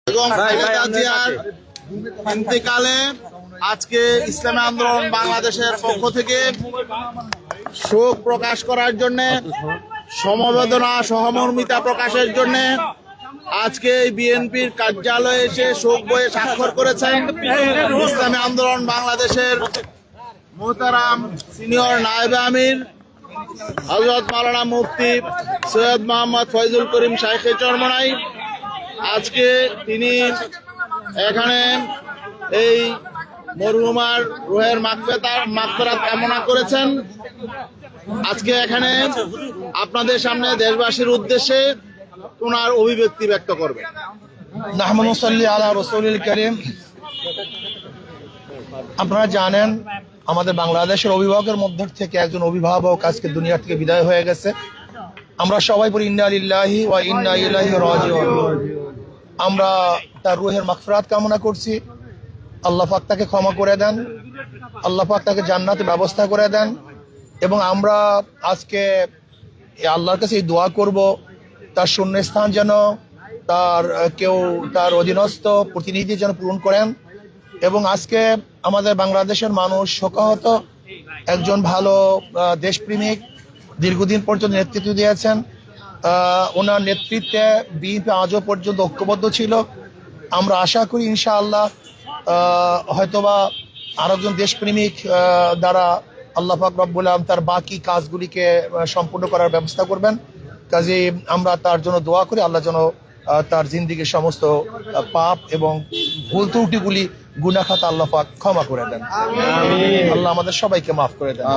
এবং খালেদা জিয়ার ইন্তেকালে আজকে ইসলামী আন্দোলন বাংলাদেশের পক্ষ থেকে শোক প্রকাশ করার জন্য, সমবেদনা সহমর্মিতা প্রকাশের জন্য আজকে বিএনপির কার্যালয়ে এসে শোক বইয়ে স্বাক্ষর করেছেন ইসলামী আন্দোলন বাংলাদেশের মোহতারাম সিনিয়র নায়েবে আমির হযরত মাওলানা মুফতি সৈয়দ মোহাম্মদ ফয়জুল করিম শাইখে চরমনাই। আজকে তিনি এখানে এই মরহুমার রুহের মাগফিরাত কামনা করেছেন। আজকে এখানে আপনাদের সামনে দেশবাসীর উদ্দেশ্যে ওনার অভিব্যক্তি ব্যক্ত করবেন। নাহমাদু সাল্লি আলা রাসূলিল কারীম। আপনারা জানেন আমাদের বাংলাদেশের অভিভাবকের মধ্য থেকে একজন অভিভাবক আজকে দুনিয়া থেকে বিদায় হয়ে গেছে। আমরা সবাই বলি ইন্না লিল্লাহি ওয়া ইন্না ইলাইহি রাজিউন। আমরা তার রুহের মাগফিরাত কামনা করছি। আল্লাহ পাক তাকে ক্ষমা করে দেন, আল্লাহ পাক তাকে জান্নাতের ব্যবস্থা করে দেন। এবং আমরা আজকে আল্লাহর কাছে এই দোয়া করব তার শূন্যস্থান যেন তার অধীনস্থ প্রতিনিধি যেন পূরণ করেন। এবং আজকে আমাদের বাংলাদেশের মানুষ শোকাহত, একজন ভালো দেশপ্রেমিক, দীর্ঘদিন পর্যন্ত নেতৃত্ব দিয়েছেন। ওনার নেতৃত্বে বিএনপি আজও পর্যন্ত ঐক্যবদ্ধ ছিল। আমরা আশা করি ইনশাআল্লাহ হয়তোবা আরেকজন দেশপ্রেমিক দ্বারা আল্লাহ পাক রব্বুল আলামিন তার বাকি কাজগুলিকে সম্পূর্ণ করার ব্যবস্থা করবেন। কাজে আমরা তার জন্য দোয়া করি, আল্লাহ যেন তার জিন্দিগির সমস্ত পাপ এবং ভুল ত্রুটিগুলি গুনাহ খাতা আল্লাহ পাক ক্ষমা করে দেন। আল্লাহ আমাদের সবাইকে মাফ করে দেন।